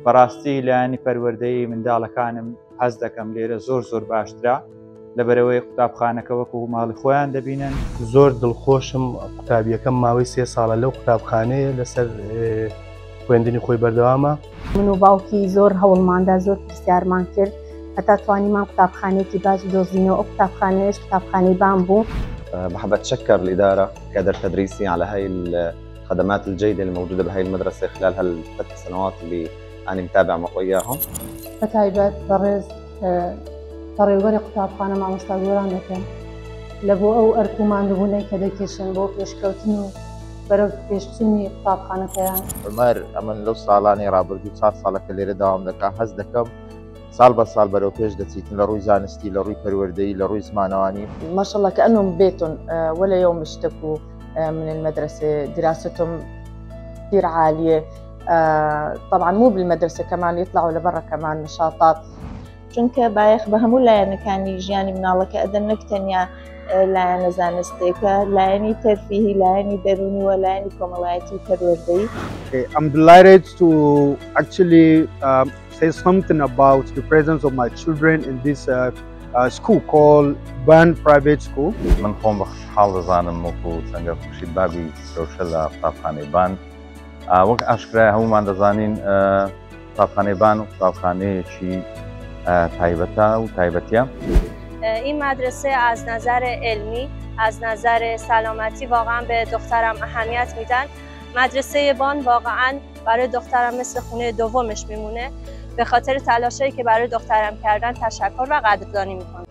بەڕاستی لایەنی پەروەردەیی منداڵەکانم حەز دەکەم لێرە زۆر باشترا لەبەرەوەی قوتابخانەکە وەکو ماڵی خۆیان دەبینن. زۆر دڵخۆشم قوتابیەکەم ماوەی 3 ساڵە لەو قوتابخانەیە لەسەر خوێندنی خۆی بەردەوامە. من و باوکی زۆر هەوڵماندا زۆر پرسیارمان کرد هەتا توانیمان قوتابخانەیەکی باش دۆزینەوە. ئەو قوتابخانەیەش قوتابخانەی بان بوو. بحب أتشكر الإدارة كادر تدريسي على هاي الخدمات الجيدة الموجودة بهاي المدرسة خلال هال3 سنوات اللي أنا متابع وياهم. بەتایبەت بەڕێز بەڕێوەبەری قوتابخانە مامۆستا گۆرانەکەن لە بۆ ئەو ئەرکوماندبوونەی کە دەکێشن بۆ پێشکەوتن و بەرەو پێشچوونی قوتابخانەکەیان. عمەر ئەمن لەو ساڵانی ڕابردوو 4 ساڵەکە لێرە داوام دەکەم. حەز دەکەم ساڵ بە ساڵ بەرەو پێش دەچیتن لە ڕووی زانستی، لە ڕووی پەروەردەیی، لە ڕووی زمانەوانی. ما شاء الله كأنهم بيتهم ولا يوم اشتكوا من المدرسة. دراستهم كثير عالية. طبعا مو بالمدرسة كمان يطلعوا لبرا كمان نشاطات. چونکە بایەخ بە هەموو لایەنەکانی ژیانی مناڵەکە ئەدەن نەک تەنیا لایەنە زانستێکە، لایەنی تەرفیهی، لایەنی دەرونی و لایەنی کۆمەڵایەتی پەروەردەیی. I'm delighted to actually say something about the presence of my children in this school called Ban Private School. من خۆم بەخۆشحاڵ دەزانم وەکو چەندە خوشی بابی فرۆشە لە قوتابخانەی بان. وەک ئاشکرا هەمومان دەزانین قوتابخانەی بان و قوتابخانەیەکی تایبەتە و تایبەتیە. این مدرسه از نظر علمی، از نظر سلامتی واقعا به دخترم اهمیت میدن. مدرسه بان واقعا برای دخترم مثل خونه دومش میمونه. به خاطر تلاشایی که برای دخترم کردن تشکر و قدردانی میکنم.